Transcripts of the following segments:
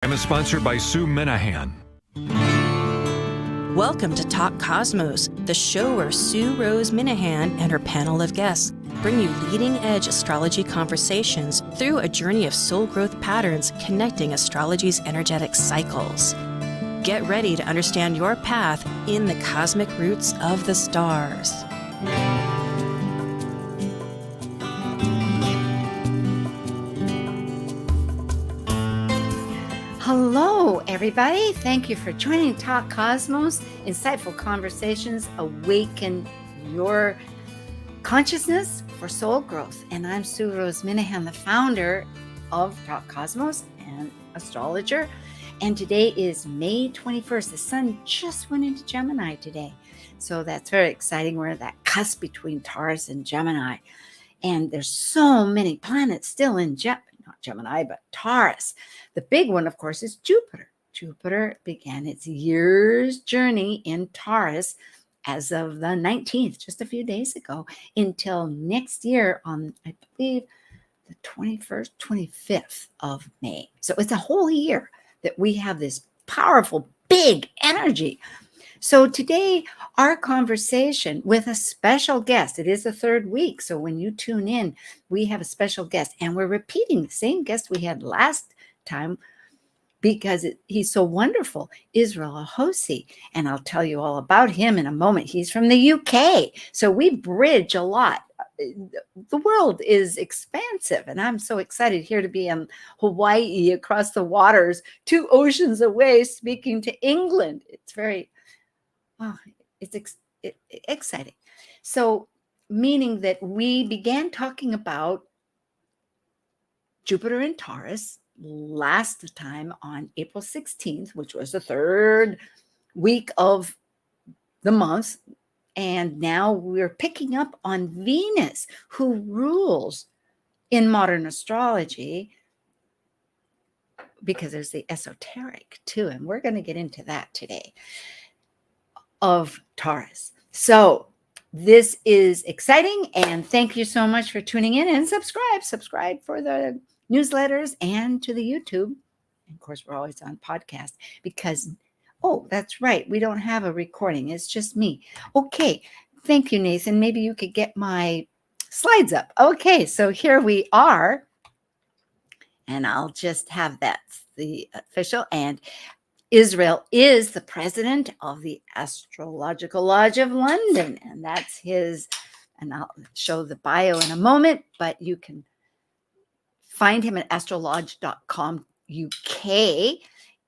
I'm sponsored by Sue Minahan. Welcome to Talk Cosmos, the show where Sue Rose Minahan and her panel of guests bring you leading-edge astrology conversations through a journey of soul growth patterns connecting astrology's energetic cycles. Get ready to understand your path in the cosmic roots of the stars. Hello, everybody. Thank you for joining Talk Cosmos. Insightful conversations awaken your consciousness for soul growth. And I'm Sue Rose Minahan, the founder of Talk Cosmos and astrologer. And today is May 21st. The sun just went into Gemini today. So that's very exciting. We're at that cusp between Taurus and Gemini. And there's so many planets still in not Gemini, but Taurus. The big one, of course, is Jupiter. Jupiter began its year's journey in Taurus as of the 19th, just a few days ago, until next year on, I believe, the 21st, 25th of May. So it's a whole year that we have this powerful, big energy. So today, our conversation with a special guest, it is the third week. So when you tune in, we have a special guest, and we're repeating the same guest we had last time because he's so wonderful, Israel Ajose. And I'll tell you all about him in a moment. He's from the UK. So we bridge a lot. The world is expansive, and I'm so excited here to be in Hawaii across the waters, 2 oceans away, speaking to England. It's very... Oh, it's exciting. So, meaning that we began talking about Jupiter in Taurus last time on April 16th, which was the third week of the month. And now we're picking up on Venus, who rules in modern astrology, because there's the esoteric too. And we're going to get into that today. Of Taurus. So this is exciting, and thank you so much for tuning in, and subscribe for the newsletters and to the YouTube. And of course, we're always on podcast because, oh, that's right, we don't have a recording. It's just me. Okay. Thank you, Nathan. Maybe you could get my slides up. Okay. So here we are, and I'll just have that, the official, and Israel is the president of the Astrological Lodge of London, and that's his, and I'll show the bio in a moment, but you can find him at astrolodge.com UK,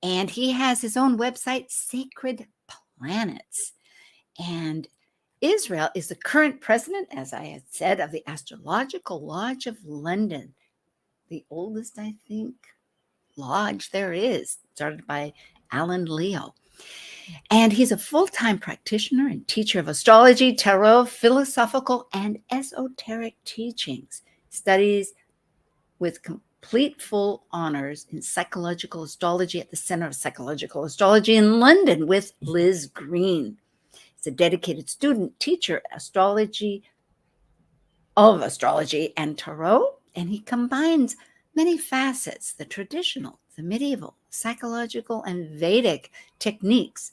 and he has his own website, Sacred Planets. And Israel is the current president, as I had said, of the Astrological Lodge of London, the oldest, I think, lodge there is, started by Alan Leo. And he's a full-time practitioner and teacher of astrology, tarot, philosophical, and esoteric teachings. Studies with complete full honors in psychological astrology at the Center of Psychological Astrology in London with Liz Green. He's a dedicated student, teacher, astrology and tarot, and he combines many facets, the traditional, the medieval, psychological, and Vedic techniques,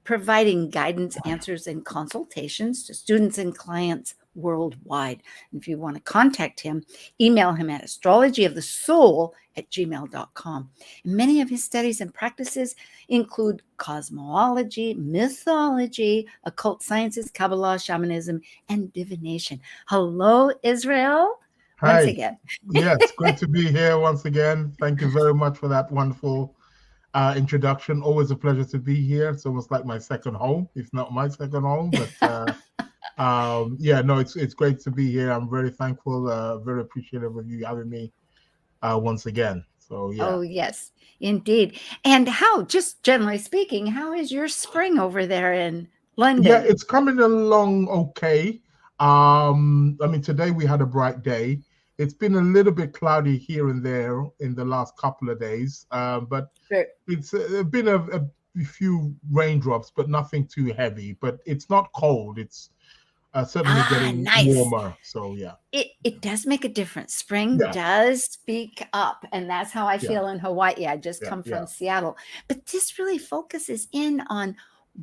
providing guidance, answers, and consultations to students and clients worldwide. And if you want to contact him, email him at astrologyofthesoul@gmail.com. And many of his studies and practices include cosmology, mythology, occult sciences, Kabbalah, shamanism, and divination. Hello, Israel. Hi. Once again. Yes, great to be here once again. Thank you very much for that wonderful introduction. Always a pleasure to be here. It's almost like my second home, if not my second home. But it's great to be here. I'm very thankful, very appreciative of you having me once again. So yeah. Oh yes, indeed. And how, just generally speaking, how is your spring over there in London? Yeah, it's coming along okay. Today we had a bright day. It's been a little bit cloudy here and there in the last couple of days, but sure. It's been a few raindrops, but nothing too heavy. But it's not cold. It's certainly getting Nice. warmer. So yeah. It does make a difference. Spring Yes. does speak up, and that's how I Yeah. feel in Hawaii. I just Yeah. come from Yeah. Seattle. But this really focuses in on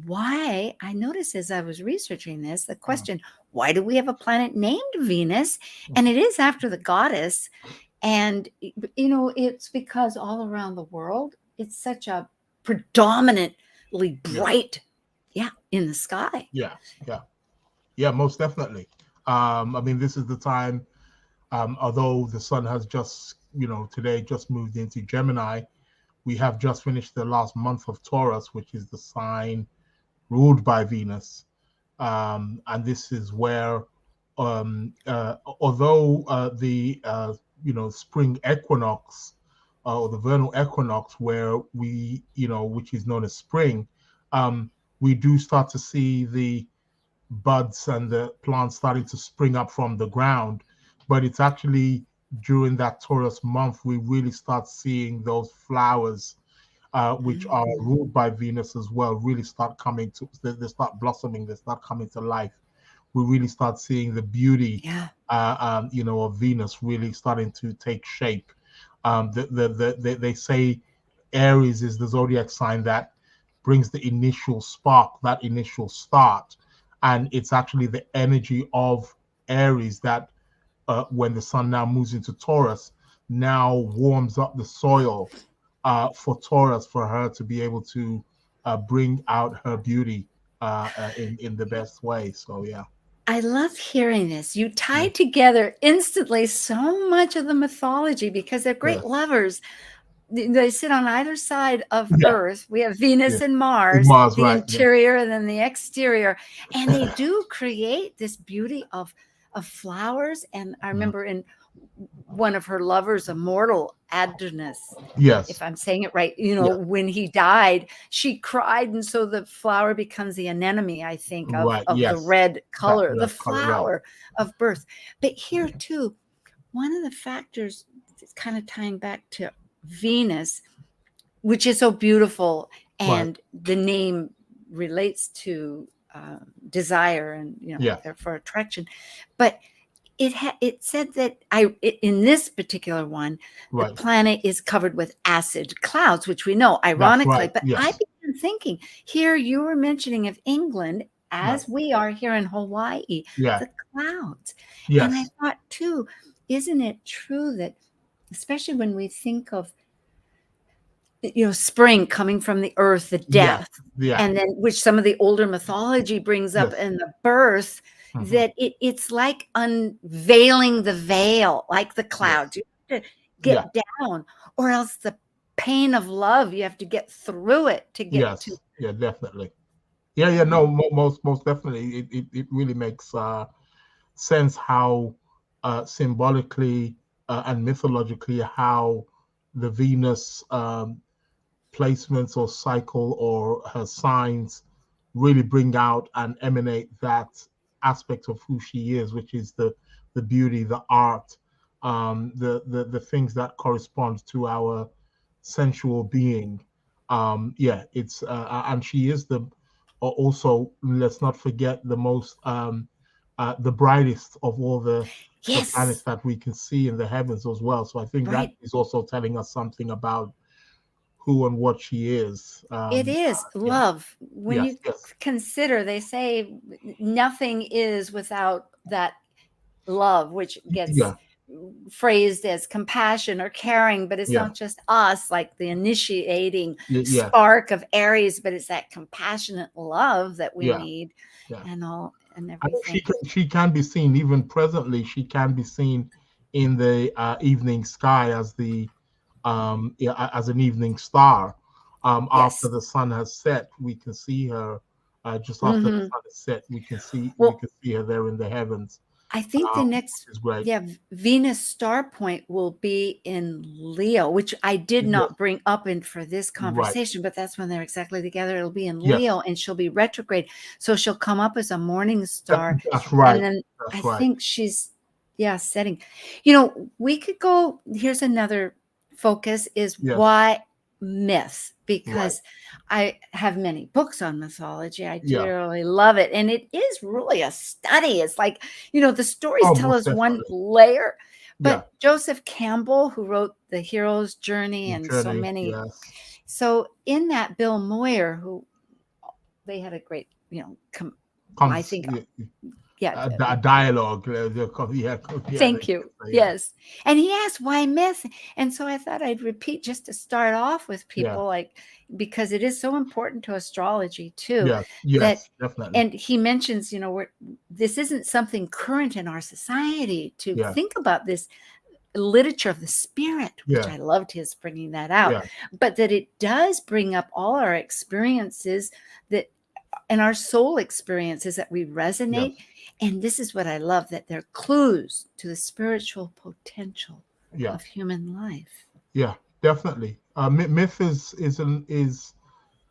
why I noticed as I was researching this, the question, why do we have a planet named Venus? And it is after the goddess. And, it's because all around the world, it's such a predominantly bright, in the sky. Yeah. Yeah. Yeah. Most definitely. I mean, this is the time. Although the sun has just, today just moved into Gemini, we have just finished the last month of Taurus, which is the sign ruled by Venus. And this is where, although the spring equinox or the vernal equinox, where we, which is known as spring, we do start to see the buds and the plants starting to spring up from the ground. But it's actually during that Taurus month we really start seeing those flowers, which are ruled by Venus as well, really start coming to, they start blossoming, they start coming to life. We really start seeing the beauty, of Venus really starting to take shape. They say Aries is the zodiac sign that brings the initial spark, that initial start. And it's actually the energy of Aries that, when the sun now moves into Taurus, now warms up the soil for Taurus, for her to be able to bring out her beauty in the best way. So, yeah. I love hearing this. You tie together instantly so much of the mythology because they're great lovers. They sit on either side of Earth. We have Venus and Mars, the interior and then the exterior. And they do create this beauty of flowers. And I remember in one of her lovers, immortal Adonis, if I'm saying it right, when he died, she cried. And so the flower becomes the anemone, I think, of the red color, the flower of birth. But here too, one of the factors that's kind of tying back to Venus, which is so beautiful, and the name relates to desire and therefore attraction, but it said that in this particular one, the planet is covered with acid clouds, which we know, ironically. But I began thinking, here you were mentioning of England, as we are here in Hawaii, the clouds. And I thought too, isn't it true that, especially when we think of spring coming from the earth, the death, and then which some of the older mythology brings up in the birth, that it's like unveiling the veil, like the clouds. You have to get down, or else the pain of love, you have to get through it to get to. Yeah, definitely. No, most definitely. It really makes sense how symbolically and mythologically how the Venus placements or cycle or her signs really bring out and emanate that aspect of who she is, which is the beauty, the art, the things that correspond to our sensual being. It's and she is also, let's not forget, the most the brightest of all the planets that we can see in the heavens as well. So I think that is also telling us something about who and what she is. It is love. When you consider, they say nothing is without that love, which gets phrased as compassion or caring, but it's not just us, like the initiating spark of Aries, but it's that compassionate love that we need and all and everything. She can be seen, even presently, she can be seen in the evening sky as as an evening star. After the sun has set, we can see her. Just after the sun has set, we can see her there in the heavens. I think the next Venus star point will be in Leo, which I did not bring up for this conversation, but that's when they're exactly together. It'll be in Leo, and she'll be retrograde, so she'll come up as a morning star. That's right. And then I think she's setting. We could go. Here's another focus: is why myth, because I have many books on mythology. I Yeah. dearly love it. And it is really a study. It's like, the stories Oh, tell most us one definitely. layer. But Yeah. Joseph Campbell, who wrote The Hero's Journey and so Journey. many. Yes. So in that, Bill Moyer, who they had a great, I think, yeah. A dialogue. Yeah. Thank you. Yes. And he asked, why myth? And so I thought I'd repeat just to start off with people, because it is so important to astrology too. Yes, definitely. And he mentions, this isn't something current in our society to think about this literature of the spirit, which I loved his bringing that out, but that it does bring up all our experiences and our soul experiences that we resonate. And this is what I love, that they're clues to the spiritual potential of human life. Yeah, definitely. Myth is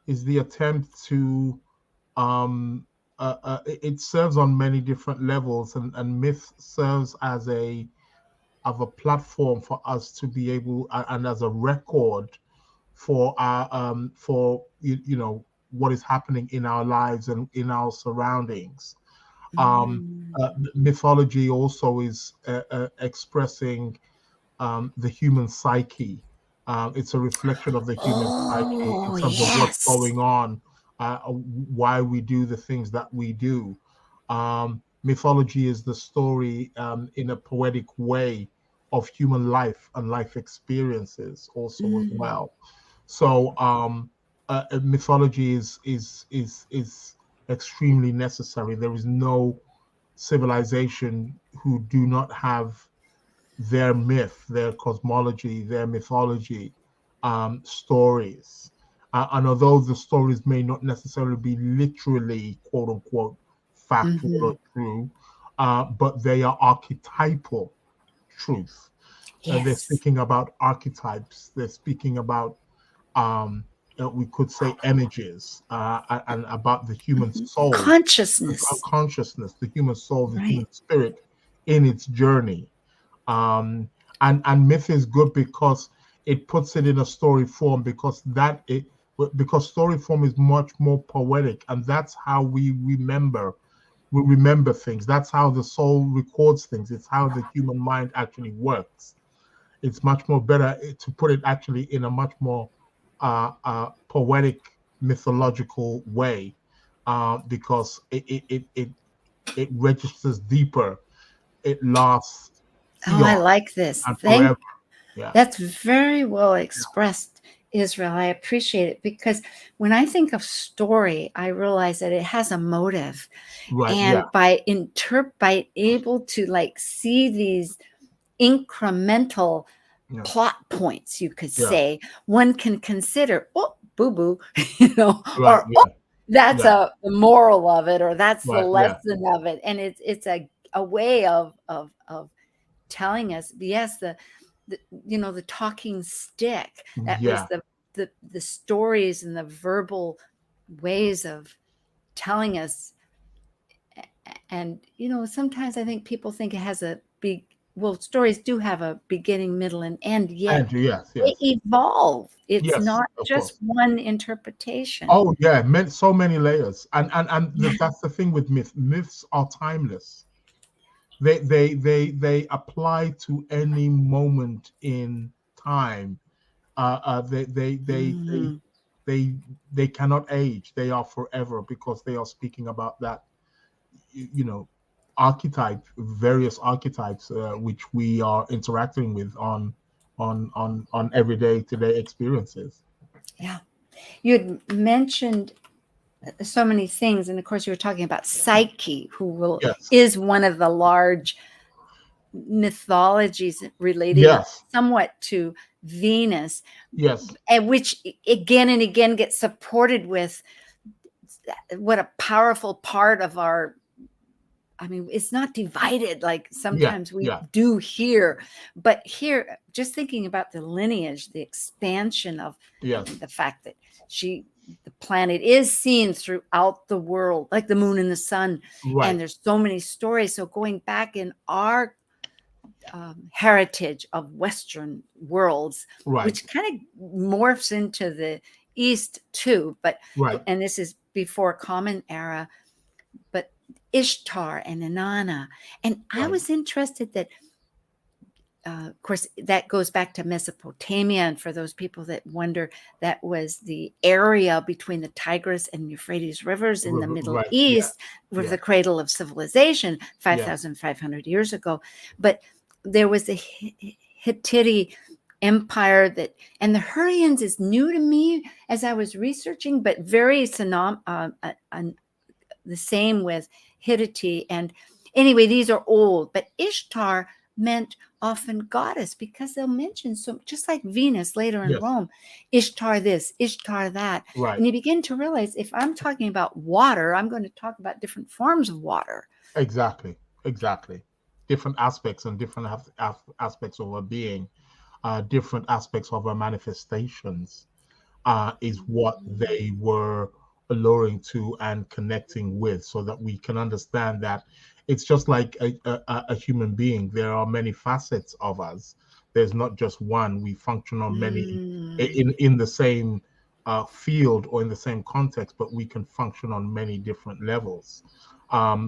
the attempt to it serves on many different levels, and myth serves as a platform for us to be able, and as a record for our for what is happening in our lives and in our surroundings. Mythology also is expressing the human psyche. It's a reflection of the human psyche in terms of what's going on, why we do the things that we do. Mythology is the story in a poetic way of human life and life experiences also as well. So mythology is extremely necessary. There is no civilization who do not have their myth, their cosmology, their mythology stories. And although the stories may not necessarily be literally, quote unquote, factual or true, but they are archetypal truth. They're speaking about archetypes. They're speaking about, we could say, images, and about the human soul. Consciousness, the human soul, the human spirit in its journey. And myth is good because it puts it in a story form, because story form is much more poetic, and that's how we remember things. That's how the soul records things. It's how the human mind actually works. It's much more better to put it actually in a much more poetic, mythological way, because it registers deeper. It lasts. I like this. Forever. That's very well expressed, Israel. I appreciate it, because when I think of story, I realize that it has a motive. And by able to see these incremental plot points, you could say, one can consider, oh, boo-boo, that's the moral of it, or that's the lesson of it. And it's a way of telling us, the talking stick, that was the stories and the verbal ways of telling us. And sometimes I think people think it has stories do have a beginning, middle, and end, yet they evolve. It's not just one interpretation. Oh yeah, so many layers. And that's the thing with myths are timeless. They apply to any moment in time. They cannot age. They are forever, because they are speaking about that various archetypes, which we are interacting with on everyday today experiences. You had mentioned so many things, and of course you were talking about Psyche, who is one of the large mythologies relating somewhat to Venus, and which again and again gets supported with what a powerful part of our, it's not divided like sometimes we do here, but here, just thinking about the lineage, the expansion of the fact that the planet is seen throughout the world, like the moon and the sun, and there's so many stories. So going back in our heritage of Western worlds, Right. which kind of morphs into the East too. But Right. and this is before Common Era, but Ishtar and Inanna, and I Right. was interested that. Of course, that goes back to Mesopotamia. And for those people that wonder, that was the area between the Tigris and Euphrates rivers in the Middle Right. East, Yeah. with the cradle of civilization Yeah. 5,500 years ago. But there was a Hittite empire that, and the Hurrians is new to me as I was researching, but very the same with Hittite. And anyway, these are old, but Ishtar meant often goddess, because they'll mention, so just like Venus later in Yes. Rome, Ishtar this, Ishtar that. Right. And you begin to realize, if I'm talking about water, I'm going to talk about different forms of water. Exactly. Different aspects and different aspects of our being, different aspects of our manifestations is what they were alluring to and connecting with, so that we can understand that it's just like a human being. There are many facets of us. There's not just one. We function on many in the same field or in the same context, but we can function on many different levels.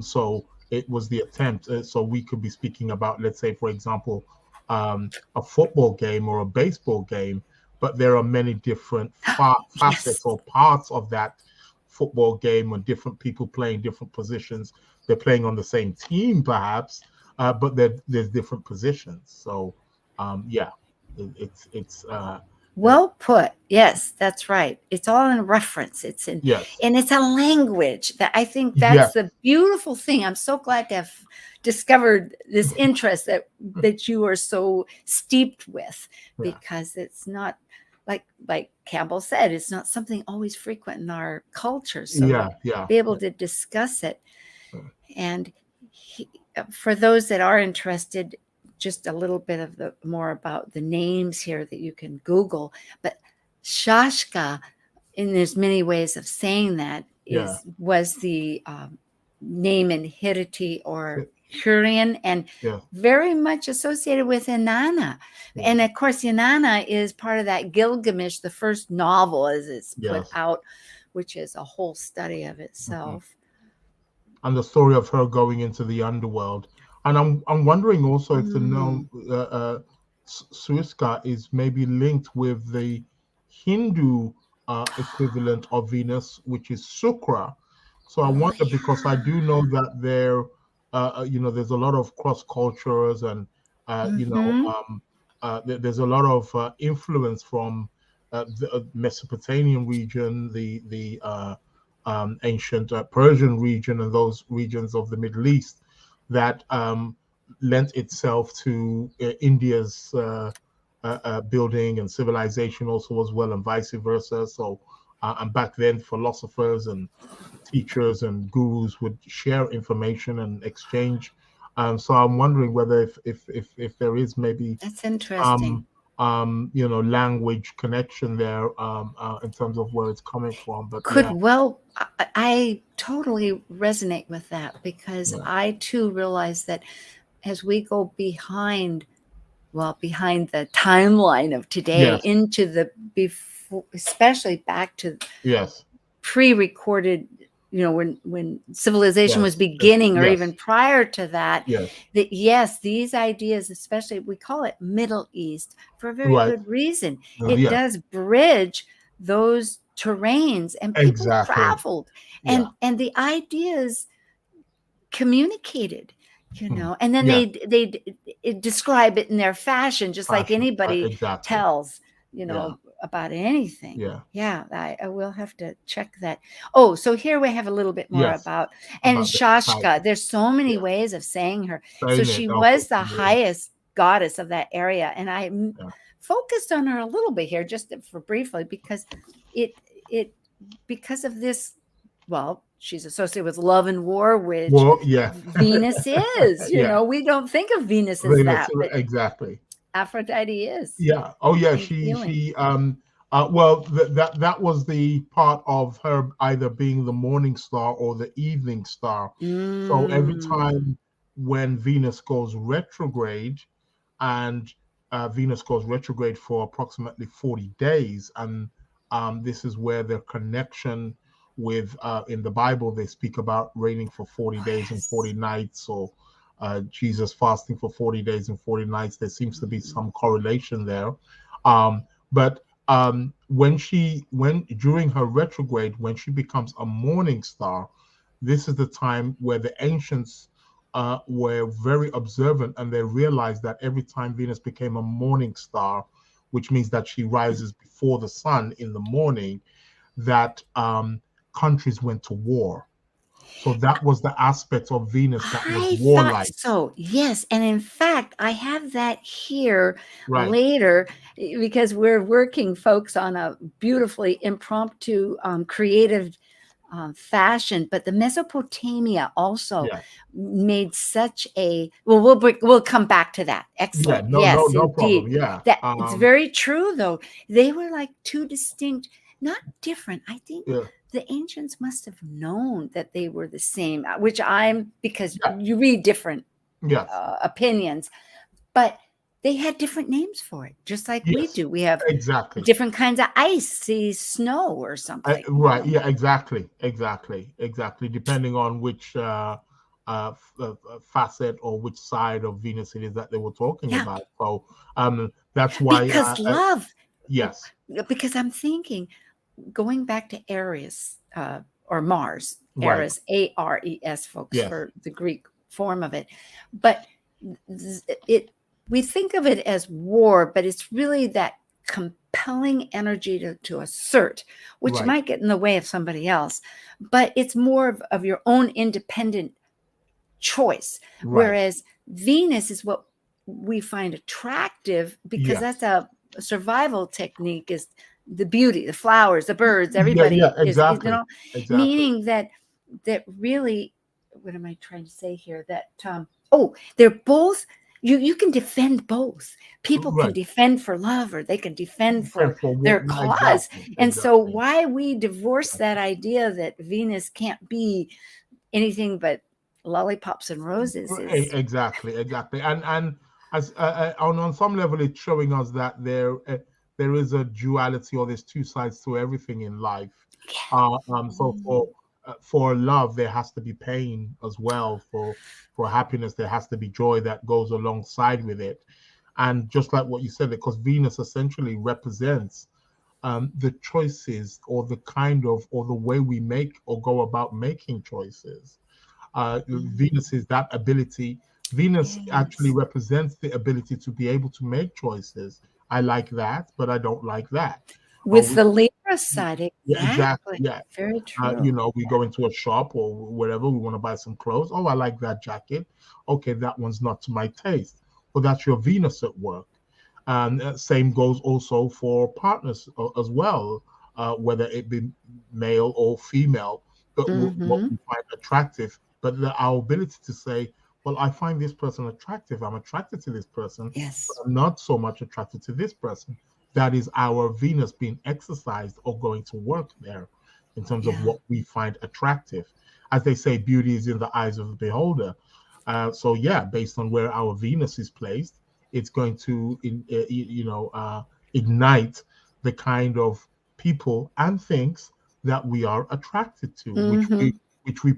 So it was the attempt. So we could be speaking about, let's say, for example, a football game or a baseball game, but there are many different facets or parts of that football game, or different people playing different positions. They're playing on the same team, perhaps, but there's different positions. So, it's well put. Yes, that's right. It's all in reference. It's in, yes, and it's a language that I think that's the beautiful thing. I'm so glad to have discovered this interest that you are so steeped with, because it's not like Campbell said, it's not something always frequent in our culture. So be able to discuss it. And for those that are interested, just a little bit of more about the names here that you can Google. But Sauska, and there's many ways of saying that, was the name in Hittite or Hurrian, and very much associated with Inanna. And of course, Inanna is part of that Gilgamesh, the first novel as it's put out, which is a whole study of itself. And the story of her going into the underworld. And I'm wondering also if the known Sauska is maybe linked with the Hindu equivalent of Venus, which is Sukra. So I wonder, because I do know that there, there's a lot of cross cultures, and there's a lot of influence from the Mesopotamian region, the ancient Persian region, and those regions of the Middle East that lent itself to India's building and civilization also as well, and vice versa. So, and back then, philosophers and teachers and gurus would share information and exchange. So I'm wondering whether if there is maybe that's interesting. Language connection there in terms of where it's coming from. But I totally resonate with that, because I too realize that as we go behind the timeline of today into the before, especially back to pre-recorded, when civilization was beginning, or even prior to that, that these ideas, especially, we call it Middle East for a very good reason. It does bridge those terrains, and people traveled, and the ideas communicated, and then they describe it in their fashion, just like anybody tells, about anything. I will have to check that. Oh, so here we have a little bit more about Sauska. There's so many ways of saying her. So she was the highest goddess of that area, and I focused on her a little bit here, just for briefly, because because of this. Well, she's associated with love and war, which Venus is. We don't think of Venus as that, but exactly. Aphrodite is. Yeah. Oh, yeah. She. That was the part of her either being the morning star or the evening star. So every time when Venus goes retrograde, and Venus goes retrograde for approximately 40 days. And this is where the connection with, in the Bible, they speak about reigning for 40 days and 40 nights, or Jesus fasting for 40 days and 40 nights. There seems to be some correlation there. But when during her retrograde, when she becomes a morning star, this is the time where the ancients were very observant, and they realized that every time Venus became a morning star, which means that she rises before the sun in the morning, that countries went to war. So that was the aspect of Venus that was I warlike. thought so. Yes. And in fact, I have that here Right. later because we're working, folks, on a beautifully impromptu, creative fashion. But the Mesopotamia also Yeah. made such a, well, we'll come back to that. Excellent. Yeah, Yes, no indeed. problem. Yeah. That it's very true, though. They were like two distinct, not different. I think Yeah. the ancients must have known that they were the same, which because Yeah. you read different Yes. opinions, but they had different names for it, just like we Yes, do. We have exactly. different kinds of ice, see, snow or something. Right. Yeah, exactly. Depending on which facet or which side of Venus it is that they were talking Yeah. about. So that's why. Because love. Yes. Because I'm thinking, going back to Aries or Mars, Right. Aries, Ares, folks, Yes. for the Greek form of it. But we think of it as war, but it's really that compelling energy to assert, which Right. might get in the way of somebody else. But it's more of your own independent choice. Right. Whereas Venus is what we find attractive, because Yes. that's a survival technique, is the beauty, the flowers, the birds, everybody Yeah, is, exactly. you know, Exactly. meaning that really, what am I trying to say here? That they're both, you can defend both. People can Right. defend for love, or they can defend for For their what- cause. exactly, And so exactly. why we divorce that idea that Venus can't be anything but lollipops and roses is Exactly. And as on some level, it's showing us that there is a duality, or there's two sides to everything in life. So for love, there has to be pain as well. For happiness, there has to be joy that goes alongside with it. And just like what you said, because Venus essentially represents the choices, or the kind of, or the way we make or go about making choices. Venus is that ability. Venus actually represents the ability to be able to make choices. I like that, but I don't like that. with the Libra side. Yeah, exactly. Exactly. Yeah. Very true. We go into a shop or wherever, we want to buy some clothes. Oh, I like that jacket. Okay, that one's not to my taste. Well, that's your Venus at work. And same goes also for partners as well, whether it be male or female. But what we find attractive, but our ability to say, well, I find this person attractive. I'm attracted to this person. Yes. But I'm not so much attracted to this person. That is our Venus being exercised or going to work there in terms of what we find attractive. As they say, beauty is in the eyes of the beholder. So yeah, based on where our Venus is placed, it's going to ignite the kind of people and things that we are attracted to, which we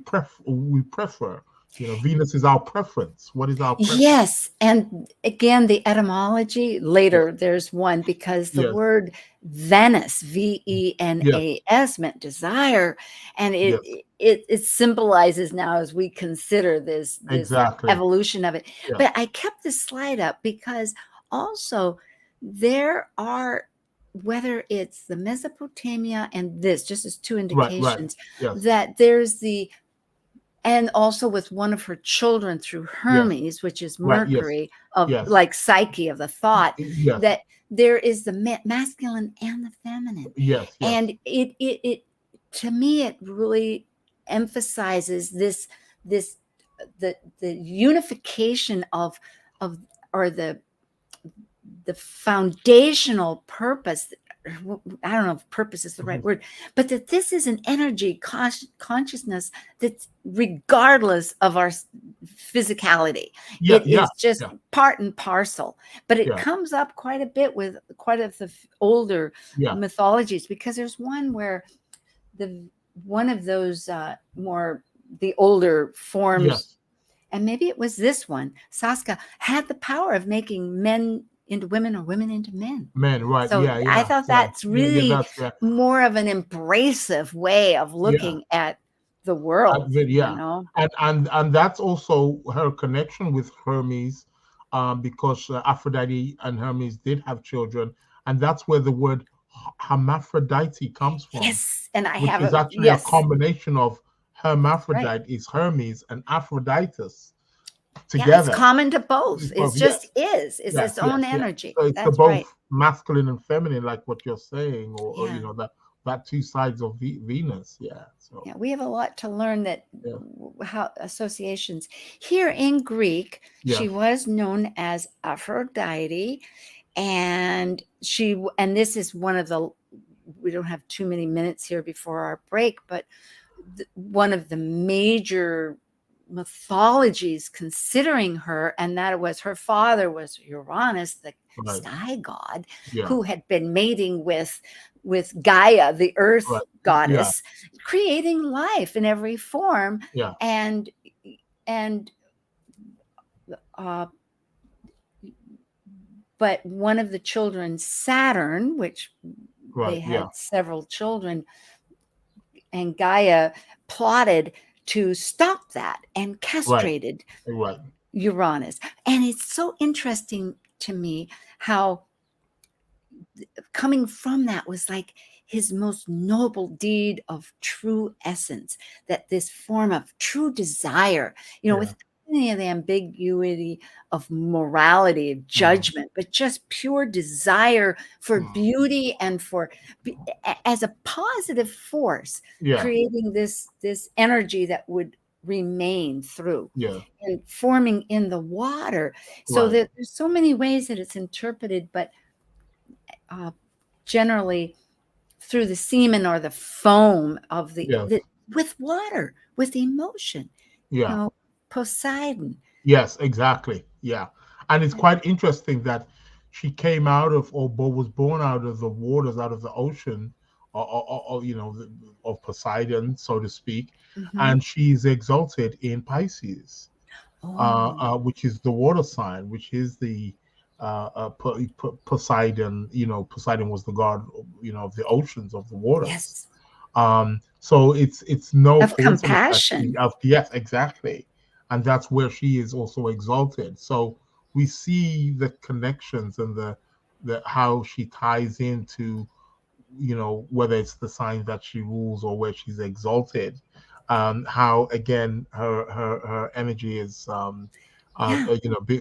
prefer. Venus is our preference. What is our preference? Yes. And again, the etymology later, there's one, because the word Venus, Venas, meant desire. And it symbolizes now, as we consider this Exactly. evolution of it. But I kept this slide up because also there are, whether it's the Mesopotamia and this, just as two indications, that there's and also with one of her children through Hermes, which is Mercury, of like Psyche, of the thought, that there is the masculine and the feminine. And it to me, it really emphasizes the unification or the foundational purpose I don't know if purpose is the right word, but that this is an energy consciousness that's regardless of our physicality. Yeah, It yeah, is just yeah, part and parcel, but it yeah, comes up quite a bit with quite of the older yeah, mythologies, because there's one where one of those more the older forms, yes. and maybe it was this one, Sauska, had the power of making men into women or women into men. Man, right. So Yeah, I yeah, thought yeah, that's yeah, yeah. really That's yeah, more of an embracive way of yeah. looking at the world, Yeah, and that's also her connection with Hermes, because Aphrodite and Hermes did have children, and that's where the word hermaphrodite comes from, Yes, and I which have is a actually a yes, combination of right. hermaphrodite is Hermes and Aphroditus Yeah, it's together. common to both. It's Both, just yes, is. It's its yes, own yes, yes. energy. So it's the That's both right. masculine and feminine, like what you're saying, or Yeah. that two sides of Venus. Yeah. So Yeah, we have a lot to learn that yeah, how associations. Here in Greek, she yes, was known as Aphrodite, and and this is one of the, we don't have too many minutes here before our break, but one of the major mythologies considering her, and that was her father was Uranus, the right. sky god, Yeah, who had been mating with Gaia, the earth right. Yeah, goddess, creating life in every form. yeah, And uh, but one of the children, Saturn, which they right. Yeah, had several children, and Gaia plotted to stop that and right, castrated right. Uranus. And it's so interesting to me how coming from that was like his most noble deed of true essence, that this form of true desire, Yeah, with any of the ambiguity of morality, of judgment, but just pure desire for beauty and for as a positive force, yeah, creating this energy that would remain through yeah. and forming in the water. So Right. that there's so many ways that it's interpreted, but generally through the semen or the foam of Yes. with water, with emotion, Yeah. Poseidon. Yes. Exactly. Yeah. And it's quite interesting that she came out of, or was born out of the waters, out of the ocean, or of Poseidon, so to speak, Mhm. and she's exalted in Pisces, Oh, which is the water sign, which is the Poseidon. Poseidon was the god, of the oceans, of the waters. yes, So it's no of coincidence that compassion. yes, exactly, and that's where she is also exalted. So we see the connections and the how she ties into, whether it's the sign that she rules or where she's exalted. How again her energy is Yeah,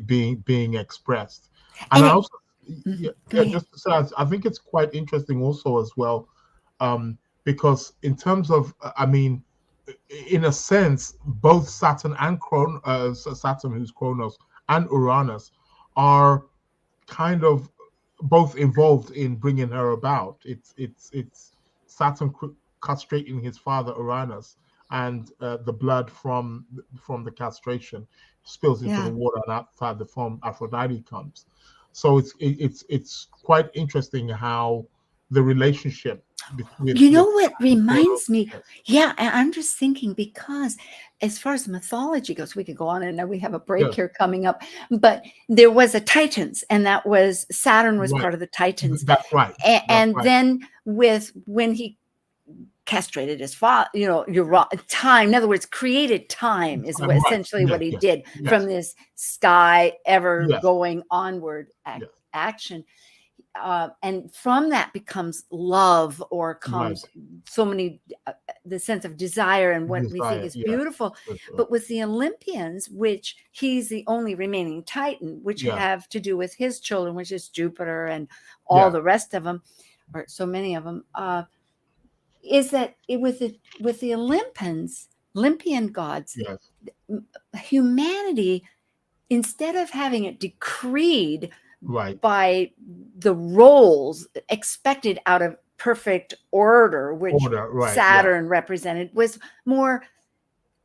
being expressed. And and I it, also, yeah, go yeah, ahead. just to say, I think it's quite interesting also as well, because in terms of, I mean, in a sense, both Saturn and Saturn, who's Kronos, and Uranus are kind of both involved in bringing her about. It's Saturn castrating his father Uranus, and the blood from the castration spills into the Yeah. water, and outside the form Aphrodite comes. So it's quite interesting how the relationship You know with what Kronos, reminds me? yes, Yeah, I'm just thinking, because as far as mythology goes, we could go on, and now we have a break yes, here coming up. But there was a Titans, and that was Saturn was right, part of the Titans. that's right, that's And right, then when he castrated his father, time, in other words, created time is what right, essentially what yes, he yes, did from yes, this sky ever yes, going onward yes, action. And from that becomes love, or right, comes so many the sense of desire and what we think desire, is yes, beautiful. for sure. But with the Olympians, which he's the only remaining Titan, which Yeah, have to do with his children, which is Jupiter and all yeah, the rest of them, or so many of them, is that with the Olympian gods, yes, humanity, instead of having it decreed Right. by the roles expected out of perfect order, which Right. Saturn represented, was more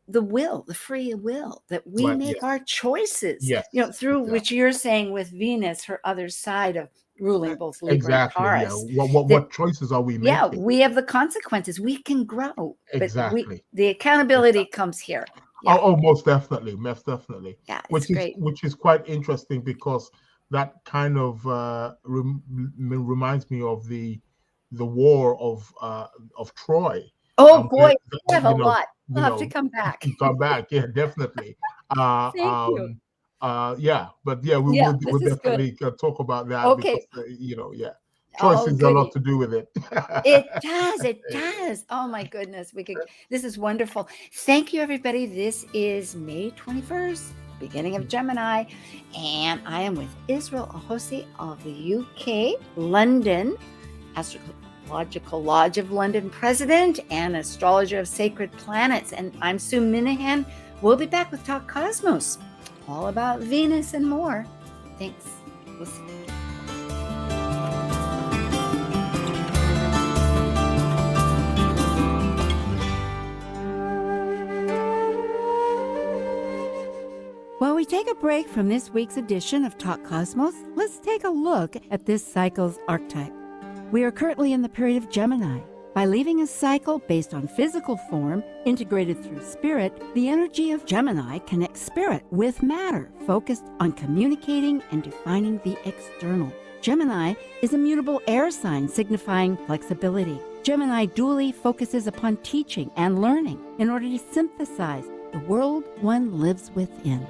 the will, the free will, that we Right, make yes. our choices, Yes. through Exactly. which you're saying with Venus, her other side of ruling both Libra Exactly. and Yeah. Taurus. What choices are we Yeah, making? we have the consequences. We can grow, Exactly. but the accountability comes here. Yeah. Oh, most definitely, most definitely. Yeah, it's great. Which is quite interesting, because that kind of reminds me of the war of Troy. Oh Where, boy, we have a lot. We'll have to know, come back. come back. Yeah, definitely. Thank you. Yeah, but yeah, Yeah, we'll this is good. definitely talk about that, Okay. because yeah, Oh, choices a lot goody. to do with it. It does. Oh my goodness. This is wonderful. Thank you, everybody. This is May 21st, beginning of Gemini, and I am with Israel Ajose of the UK, London, Astrological Lodge of London president and astrologer of sacred planets. And I'm Sue Minahan. We'll be back with Talk Cosmos, all about Venus and more. Thanks. We'll see. While we take a break from this week's edition of Talk Cosmos, let's take a look at this cycle's archetype. We are currently in the period of Gemini. By leaving a cycle based on physical form, integrated through spirit, the energy of Gemini connects spirit with matter, focused on communicating and defining the external. Gemini is a mutable air sign signifying flexibility. Gemini dually focuses upon teaching and learning in order to synthesize the world one lives within.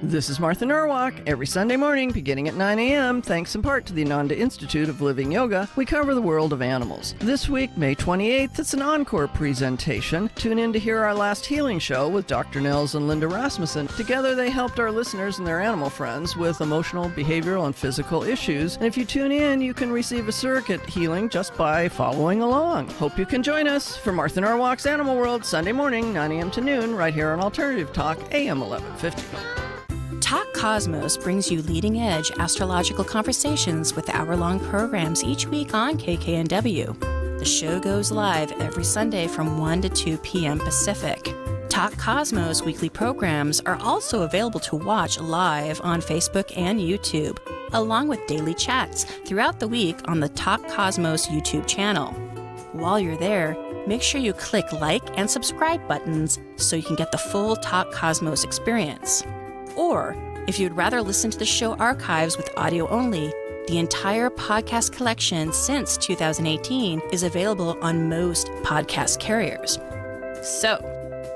This is Martha Norwalk. Every Sunday morning, beginning at 9 a.m., thanks in part to the Inanna Institute of Living Yoga, we cover the world of animals. This week, May 28th, it's an encore presentation. Tune in to hear our last healing show with Dr. Nels and Linda Rasmussen. Together, they helped our listeners and their animal friends with emotional, behavioral, and physical issues. And if you tune in, you can receive a surrogate healing just by following along. Hope you can join us for Martha Norwalk's Animal World, Sunday morning, 9 a.m. to noon, right here on Alternative Talk, AM 1150. Talk Cosmos brings you leading-edge astrological conversations with hour-long programs each week on KKNW. The show goes live every Sunday from 1 to 2 p.m. Pacific. Talk Cosmos weekly programs are also available to watch live on Facebook and YouTube, along with daily chats throughout the week on the Talk Cosmos YouTube channel. While you're there, make sure you click like and subscribe buttons so you can get the full Talk Cosmos experience. Or, if you'd rather listen to the show archives with audio only, the entire podcast collection since 2018 is available on most podcast carriers. So,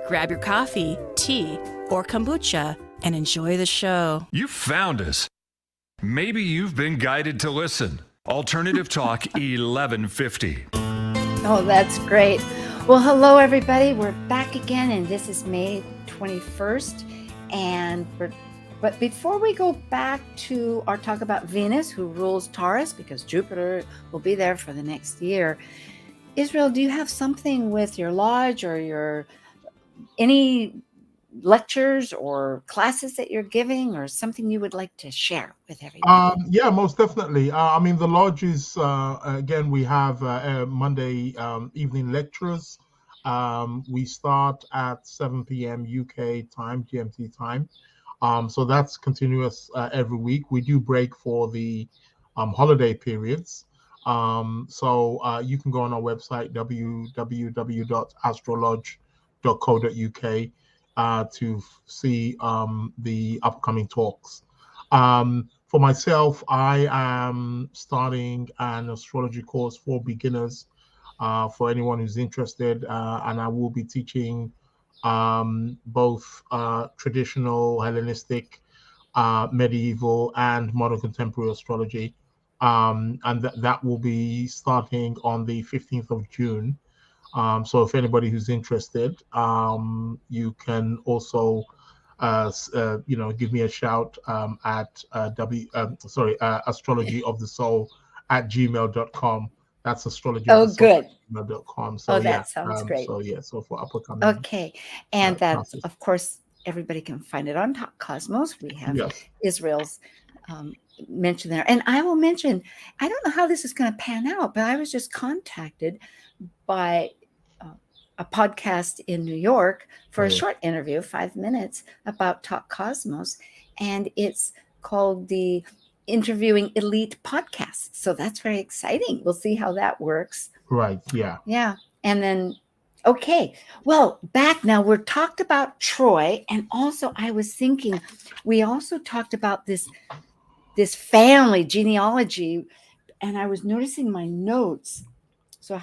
grab your coffee, tea, or kombucha and enjoy the show. You found us. Maybe you've been guided to listen. Alternative Talk 1150. Oh, that's great. Well, hello, everybody. We're back again, and this is May 21st. But before we go back to our talk about Venus, who rules Taurus, because Jupiter will be there for the next year, Israel, do you have something with your lodge or any lectures or classes that you're giving, or something you would like to share with everybody? Yeah, most definitely. I mean, the lodge is, again, we have Monday evening lectures. We start at 7 p.m. UK time, GMT time. So that's continuous every week. We do break for the holiday periods. So you can go on our website, www.astrolodge.co.uk, to see the upcoming talks. For myself, I am starting an astrology course for beginners, for anyone who's interested, and I will be teaching both traditional, Hellenistic, medieval, and modern contemporary astrology, and that will be starting on the 15th of June. So if anybody who's interested, you can also give me a shout at astrologyofthesoul@gmail.com. That's astrologyofthesoul@gmail.com. So that sounds great. So for upcoming. Okay, and that's classes. of course everybody can find it on Top Cosmos. We have Yes. Israel's mentioned there. And I will mention, I don't know how this is going to pan out, but I was just contacted by a podcast in New York for a short interview, 5 minutes, about Top Cosmos. And it's called the Interviewing Elite Podcast. So that's very exciting. We'll see how that works. Right. Yeah. Yeah. And then, okay. Well, back now, we're talked about Troy. And also I was thinking, we also talked about this family genealogy. And I was noticing my notes. So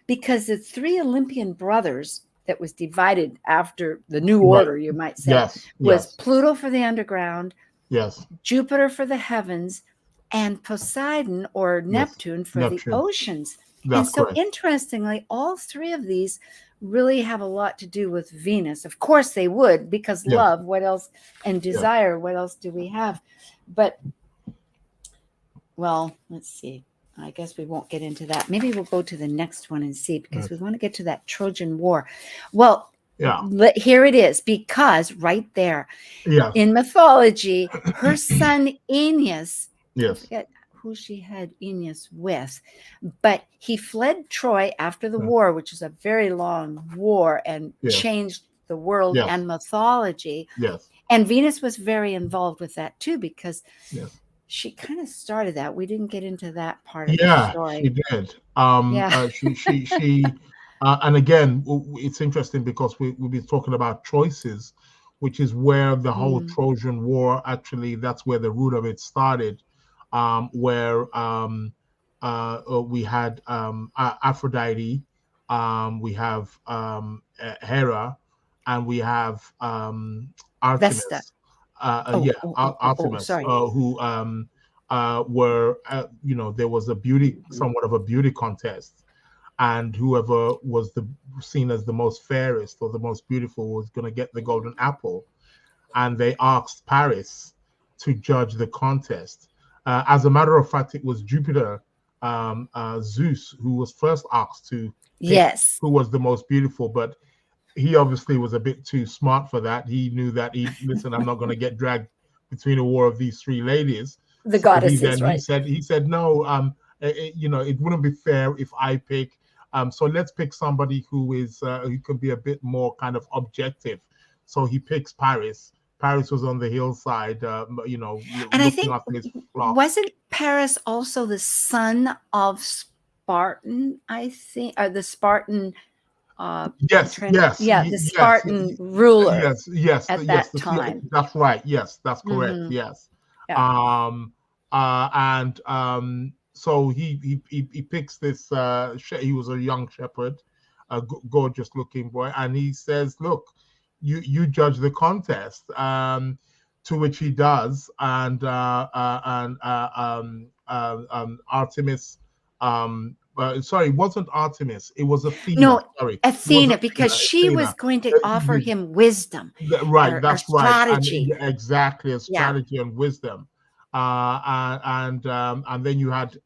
because the 3 Olympian brothers that was divided after the new order, you might say, was Pluto for the underground, Jupiter for the heavens, and Poseidon or Neptune for the oceans. And so interestingly, all 3 of these really have a lot to do with Venus. Of course they would, because love, what else? And desire, what else do we have? But, well, let's see. I guess we won't get into that. Maybe we'll go to the next one and see, because we want to get to that Trojan War. Well, here it is, because right there in mythology, her son Aeneas, I forget who she had Aeneas with, but he fled Troy after the war, which is a very long war and changed the world and mythology. And Venus was very involved with that too, because she kind of started that. We didn't get into that part of the story. She did. She and again, it's interesting because we've been talking about choices, which is where the whole Trojan War, actually, that's where the root of it started, where we had Aphrodite, we have Hera, and we have Artemis. Vesta. Artemis, who were, there was somewhat of a beauty contest, and whoever was seen as the most fairest or the most beautiful was going to get the golden apple. And they asked Paris to judge the contest. As a matter of fact, it was Jupiter, Zeus, who was first asked to pick who was the most beautiful, but he obviously was a bit too smart for that. He knew that listen, I'm not going to get dragged between a war of these 3 ladies. The goddesses, right? He said, no, it wouldn't be fair if I pick. So let's pick somebody who can be a bit more kind of objective. So he picks Paris. Paris was on the hillside, and looking I think, after his flock. Wasn't Paris also the son of Spartan, I think, or the Spartan? The Spartan ruler. At that time. That's right. Yes, that's correct. Yes. So he picks this. He was a young shepherd, a gorgeous looking boy, and he says, "Look, you judge the contest." To which he does, and Artemis. Sorry, it wasn't Artemis. It was Athena. No, Athena, because she was going to offer him wisdom. Right, that's right. Strategy. Exactly, a strategy and wisdom. And then you had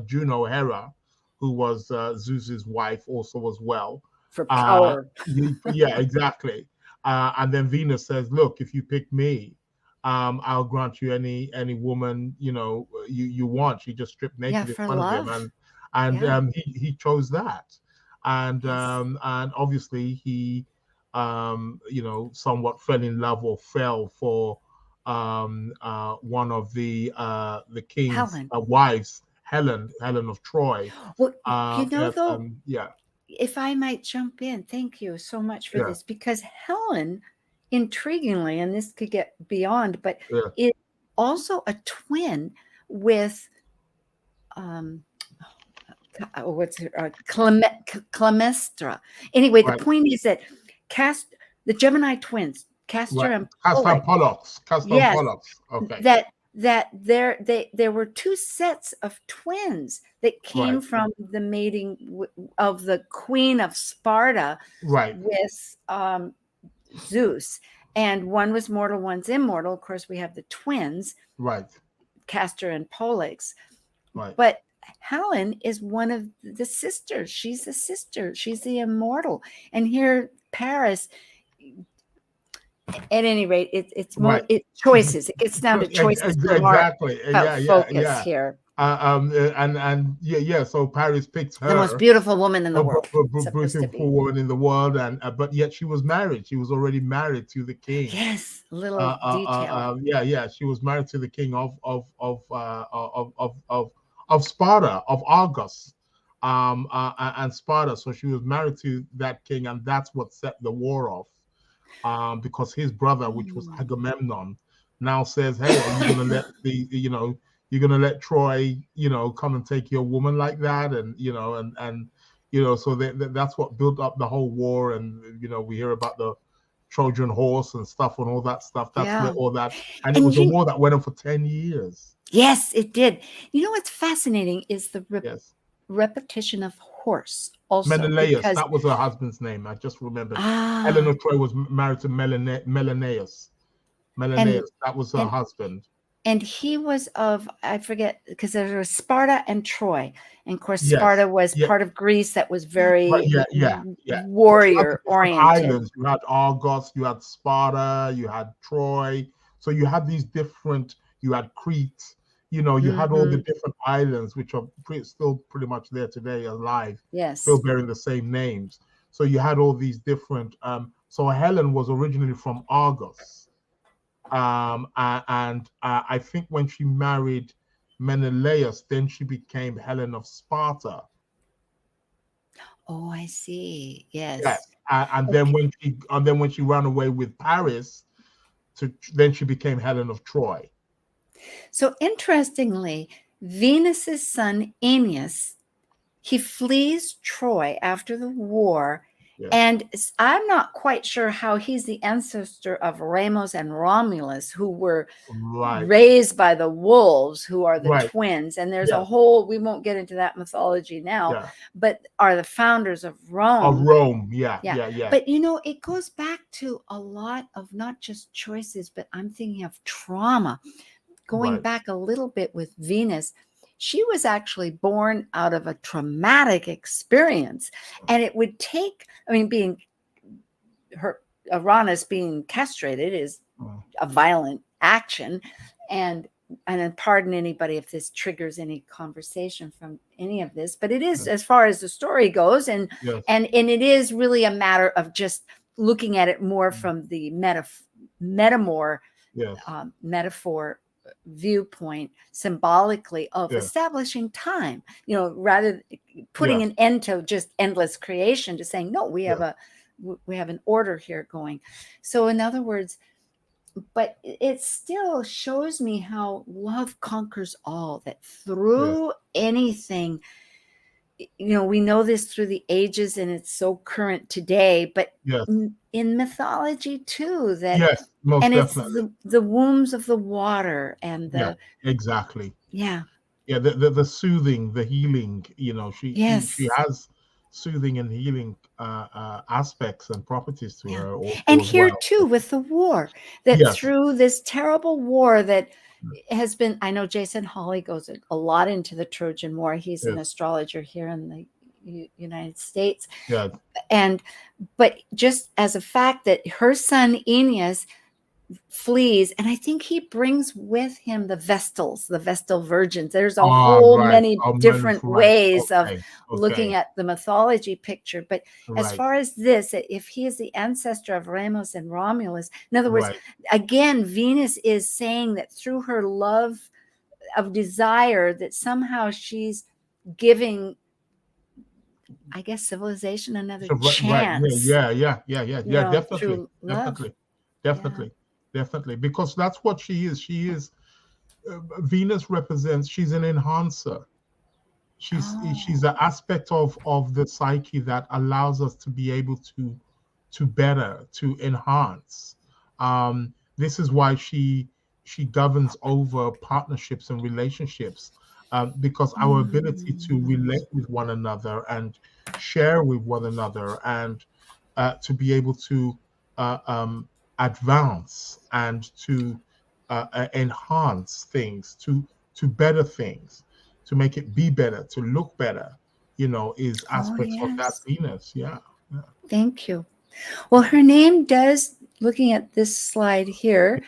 Juno, Hera, who was Zeus's wife, also as well. For power. Exactly. And then Venus says, "Look, if you pick me, I'll grant you any woman you want." She just stripped naked in front of him, and he chose that, and obviously he somewhat fell in love or fell for one of the king's wives, Helen of Troy. Well, though, if I might jump in, thank you so much for this, because Helen, intriguingly, and this could get beyond, but is also a twin with Clemestra. Anyway, the point is that the Gemini twins, Castor and Pollux. Okay. That there were 2 sets of twins that came from the mating of the Queen of Sparta with Zeus, and one was mortal, one's immortal. Of course, we have the twins, Castor and Pollux, but Helen is one of the sisters. She's a sister. She's the immortal. And here Paris, at any rate, it's more Right. choices. It gets down to choices. Exactly. About focus here. And yeah. So Paris picked her, The most beautiful woman in the a world. beautiful woman in the world, and but yet she was married. She was already married to the king. Yes, little detail. Yeah. She was married to the king of Sparta, of Argos, and Sparta. So she was married to that king, and that's what set the war off. Because his brother, which was Agamemnon, now says, "Hey, are you gonna let you're gonna let Troy, come and take your woman like that?" And so that's what built up the whole war. And we hear about the Trojan horse and stuff and all that stuff. That's where all that, and it was a war that went on for 10 years. Yes, it did. What's fascinating is the repetition of horse. Also, Menelaus, that was her husband's name. I just remembered. Helen of Troy was married to Menelaus. That was her husband. And he was I forget, because there was Sparta and Troy. And of course, Sparta was part of Greece that was very warrior oriented. Islands. You had Argos, you had Sparta, you had Troy. So you had these different, you had Crete, you had all the different islands, which are still pretty much there today, alive, still bearing the same names. So you had all these different, so Helen was originally from Argos. And I think when she married Menelaus, then she became Helen of Sparta. Oh, I see. Yes. And then when she ran away with Paris, then she became Helen of Troy. So interestingly, Venus's son Aeneas, he flees Troy after the war. Yeah. And I'm not quite sure how he's the ancestor of Remus and Romulus, who were raised by the wolves, who are the twins. And there's a whole, we won't get into that mythology now, but are the founders of Rome. Of Rome, yeah. But it goes back to a lot of not just choices, but I'm thinking of trauma. Going back a little bit with Venus, she was actually born out of a traumatic experience. And it would take, being Uranus being castrated is a violent action. And pardon anybody if this triggers any conversation from any of this, but it is as far as the story goes. And it is really a matter of just looking at it more from the metaphor viewpoint, symbolically, of establishing time, rather putting an end to just endless creation, to saying, no, we have an order here going. So in other words, but it still shows me how love conquers all, that through anything, we know this through the ages, and it's so current today, but in mythology too, that most and definitely. It's the wombs of the water and the exactly. The soothing, the healing, she has soothing and healing aspects and properties to her. And here too, with the war, that through this terrible war that has been, I know Jason Hawley goes a lot into the Trojan War. He's an astrologer here in the United States. But just as a fact that her son Aeneas flees, and I think he brings with him the Vestal virgins. There's a whole many different ways of looking at the mythology picture. But as far as this, if he is the ancestor of Remus and Romulus, in other words, again, Venus is saying that through her love of desire, that somehow she's giving, I guess, civilization another chance. Definitely, because that's what she is. She is Venus represents. She's an enhancer. She's an aspect of the psyche that allows us to be able to better, to enhance. This is why she governs over partnerships and relationships, because our ability to relate with one another and share with one another, and to be able to advance and to enhance things, to better things, to make it be better, to look better, is aspects of that Venus. Thank you. Well, her name does looking at this slide here,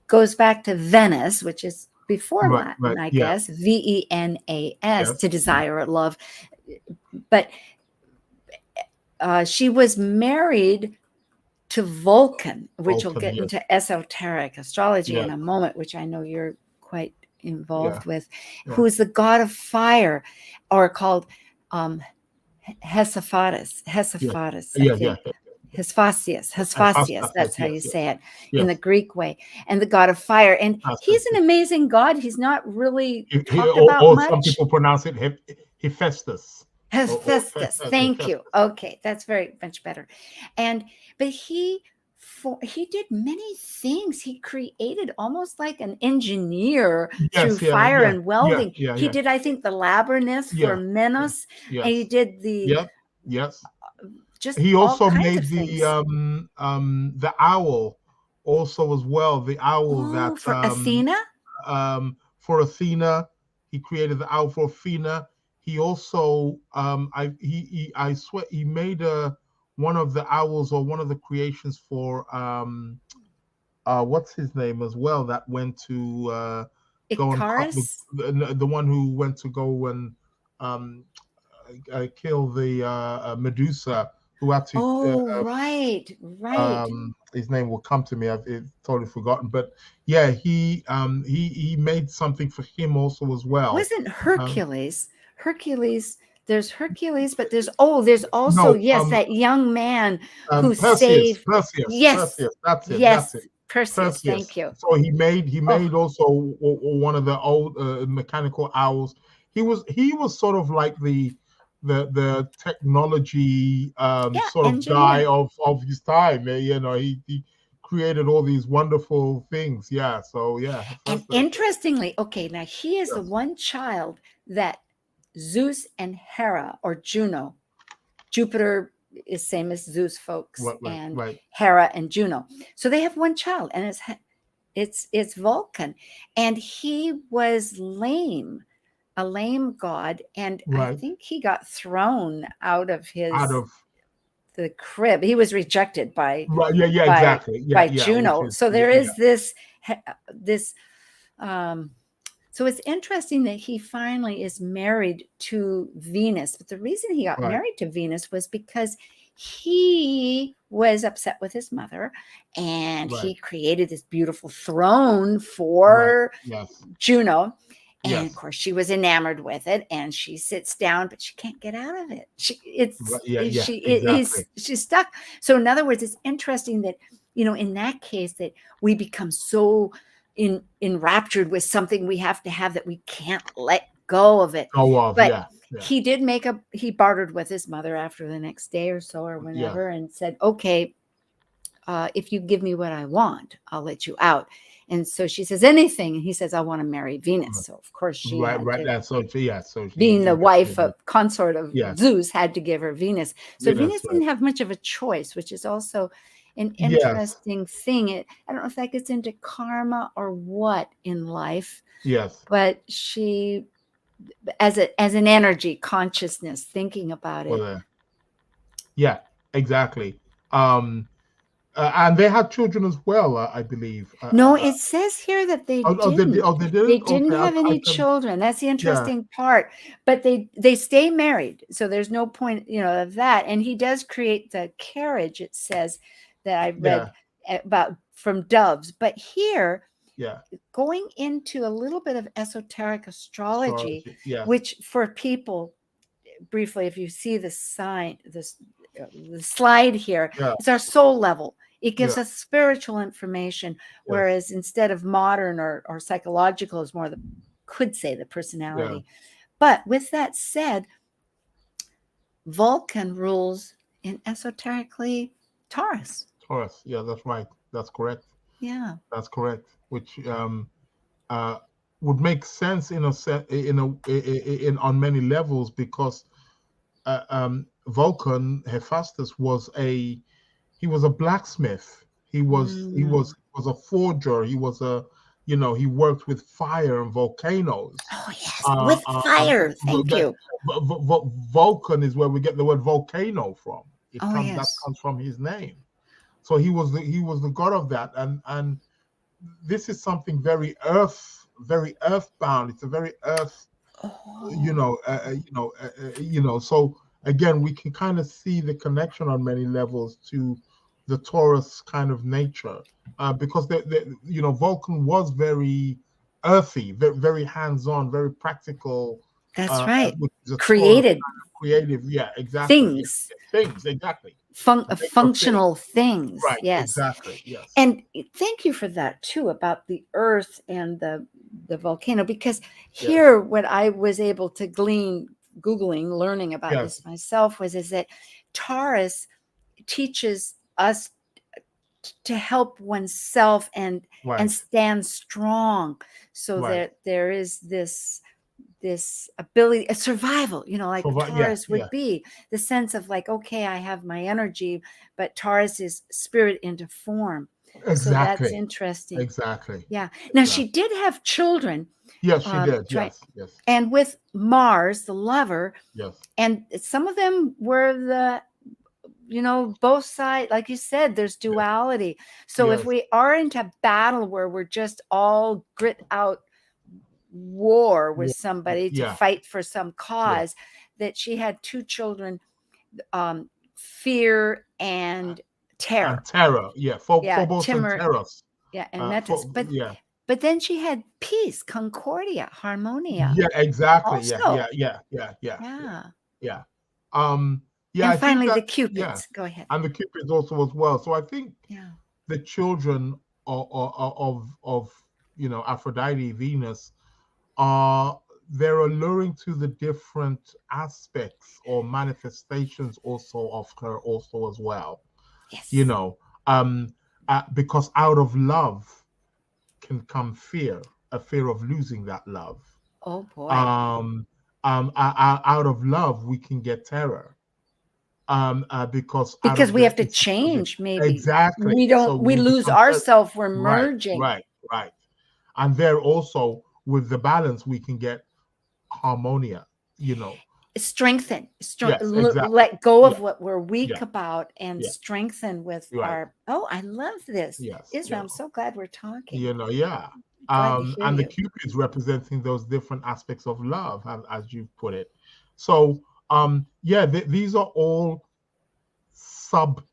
goes back to Venus, which is before Latin, I guess, Venas, Yes. to desire or love. But she was married to Vulcan, which we'll get into esoteric astrology in a moment, which I know you're quite involved with, who is the god of fire, or called Hesaphatus. Hesphasius, that's how you say it in the Greek way, and the god of fire. And he's an amazing god. He's not really talked about much. Some people pronounce it Hephaestus. Hephaestus, thank you. Okay, that's very much better. But he did many things. He created almost like an engineer through fire and welding. He did, I think, the labyrinth for Minos. And he did the just he also made the owl also as well. The owl that for Athena. For Athena, he created the owl for Athena. He also I swear he made one of the owls or one of the creations for what's his name as well, that went to go Icarus? the one who went to go and kill the Medusa, who had to right. His name will come to me. I've totally forgotten, but yeah, he made something for him also as well. Wasn't Hercules? There's Hercules, but there's also that young man who saved Perseus. Yes, That's it. Yes, that's it. Perseus. Thank you. So he made also one of the old mechanical owls. He was sort of like the technology sort of engineer. guy of his time. He created all these wonderful things. And interestingly, now he is the one child that Zeus and Hera, or Juno, Jupiter is same as Zeus, folks, and Hera and Juno. So they have one child, and it's Vulcan, and he was lame, a lame god, and I think he got thrown out of the crib. He was rejected by Juno. So there is this. So it's interesting that he finally is married to Venus. But the reason he got married to Venus was because he was upset with his mother, and he created this beautiful throne for Juno. And of course, she was enamored with it, and she sits down, but she can't get out of it. She's stuck. So in other words, it's interesting that, in that case, that we become so enraptured with something we have to have that we can't let go of it. He bartered with his mother after the next day or so, or whenever, and said, okay, if you give me what I want, I'll let you out. And so she says, anything. And he says, I want to marry Venus. So of course she being the wife of consort of Zeus, had to give her Venus. So Venus didn't have much of a choice, which is also an interesting thing. I don't know if that gets into karma or what in life. But she, as an energy consciousness, thinking about it. Exactly. And they had children as well, I believe. No, it says here that they didn't. They didn't have any children. That's the interesting part. But they stay married, so there's no point, of that. And he does create the carriage. It says that I read about from doves. But here, going into a little bit of esoteric astrology. Which for people, briefly, if you see the sign, the slide here, it's our soul level. It gives us spiritual information, whereas instead of modern or psychological is more the personality. But with that said, Vulcan rules in esoterically Taurus. That's right. That's correct. That's correct. Which would make sense in on many levels, because Vulcan, Hephaestus, was a blacksmith. He was a forger. He was he worked with fire and volcanoes. Oh yes, with fire. Thank you. Vulcan is where we get the word volcano from. That comes from his name. So he was the god of that, and this is something very earthbound. It's a very earth, So again, we can kind of see the connection on many levels to the Taurus kind of nature, because Vulcan was very earthy, very, very hands-on, very practical. That's right. Creative, yeah, exactly. Things, exactly. Functional things, right? Yes, exactly. Yes. And thank you for that too, about the earth and the volcano, because here what I was able to glean Googling, learning about this myself, is that Taurus teaches us to help oneself and stand strong, so that there is this ability, a survival, like Taurus would be, the sense of like, okay, I have my energy, but Taurus is spirit into form. Exactly. So that's interesting. Exactly. Yeah. Now she did have children. Yes, she did. Yes. And with Mars, the lover. Yes. And some of them were the, both sides, like you said, there's duality. So if we are into battle where we're just all grit out war with somebody to fight for some cause, that she had two children, fear and terror. Phobos and Taurus. And Metis. But then she had peace, concordia, harmonia. Yeah, exactly. Also. Yeah. And finally, the Cupids. Go ahead. And the Cupids also as well. So I think the children of Aphrodite, Venus, they're alluring to the different aspects or manifestations also of her also as well. Yes. Because out of love can come fear, a fear of losing that love. Oh boy. Out of love we can get terror. Because we have to change, maybe. Exactly. We lose ourselves, we're merging. Right. And there also, with the balance, we can get harmonia, Strengthen. Exactly. Let go of what we're weak about and strengthen with our. Oh, I love this. Israel, I'm so glad we're talking. And the Cupids representing those different aspects of love, as you've put it. So, these are all sub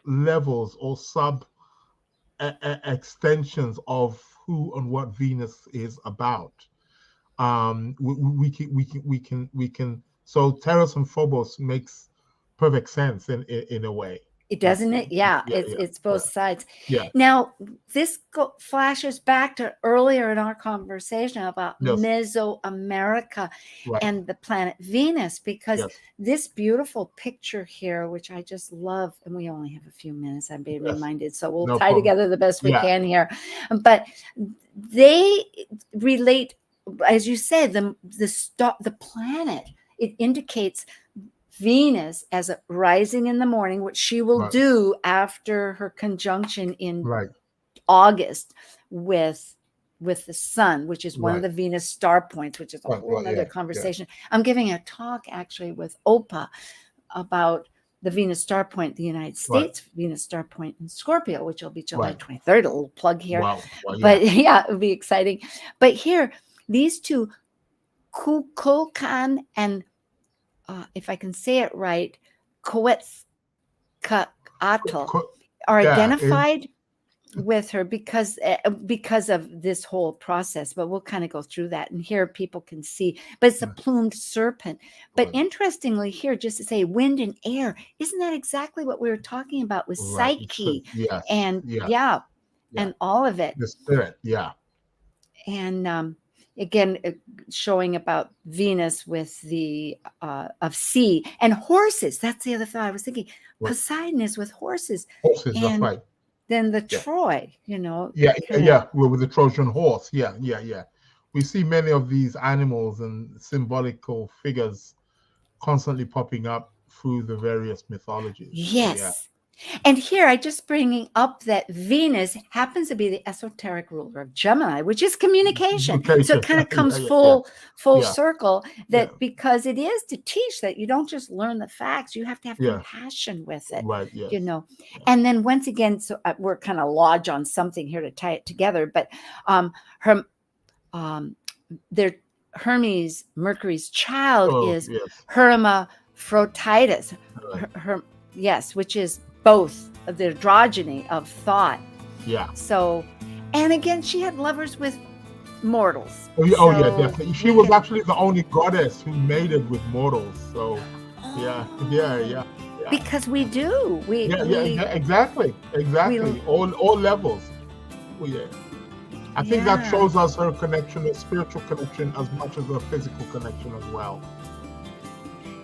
levels or sub extensions of who and what Venus is about. We can. So Taurus and Phobos makes perfect sense in a way. It doesn't it? Yeah, it's both sides. Yeah. Now this flashes back to earlier in our conversation about Mesoamerica and the planet Venus, because this beautiful picture here, which I just love, and we only have a few minutes, I'm being reminded, so we'll tie together the best we can here. But they relate, as you said, the planet. It indicates Venus as a rising in the morning, which she will do after her conjunction in August with the sun, which is one of the Venus star points, which is a whole other conversation. I'm giving a talk actually with Opa about the Venus star point, the United States Venus star point in Scorpio, which will be July 23rd. A little plug here. But it'll be exciting. But here, these two, Kukulkan and if I can say it right, Quetzalcoatl are identified with her because of this whole process. But we'll kind of go through that, and here people can see. But it's a plumed serpent. But interestingly, here, just to say, wind and air, isn't that exactly what we were talking about with Psyche and and all of it, the spirit, and again, showing about Venus with the of sea and horses. That's the other thought I was thinking. Poseidon is with horses. That's right. Then the Troy, with the Trojan horse. We see many of these animals and symbolical figures constantly popping up through the various mythologies. Yes. And here I just bringing up that Venus happens to be the esoteric ruler of Gemini, which is communication. So it kind of comes full circle that because it is to teach that you don't just learn the facts, you have to have compassion with it. Right. Yes. You know. And then once again, so we're kind of lodge on something here to tie it together. But their Hermes, Mercury's child is Hermaphroditus. Yes, which is both of the androgyny of thought. Yeah. So, and again, she had lovers with mortals. Oh, yeah, definitely. She was actually the only goddess who mated with mortals. So, yeah. Because we do. Exactly. All levels. I think that shows us her connection, a spiritual connection, as much as a physical connection as well.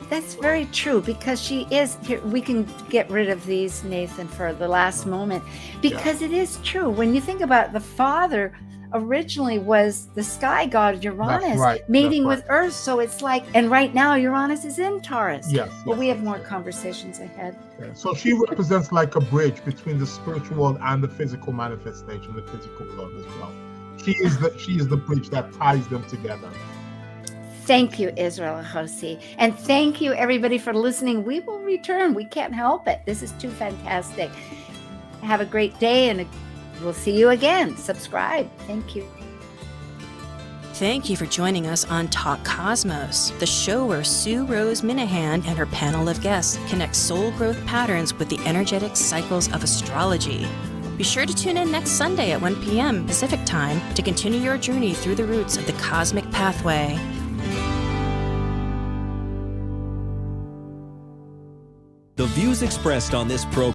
That's very true, because she is here. We can get rid of these, Nathan, for the last moment, because it is true. When you think about the father, originally was the sky god Uranus, mating with Earth. So it's like, and right now Uranus is in Taurus. But we have more conversations ahead. So she represents like a bridge between the spiritual world and the physical manifestation, the physical world as well. She is the bridge that ties them together. Thank you, Israel Ajose. And thank you, everybody, for listening. We will return. We can't help it. This is too fantastic. Have a great day, and we'll see you again. Subscribe. Thank you. Thank you for joining us on Talk Cosmos, the show where Sue Minahan and her panel of guests connect soul growth patterns with the energetic cycles of astrology. Be sure to tune in next Sunday at 1 p.m. Pacific Time to continue your journey through the roots of the cosmic pathway. The views expressed on this program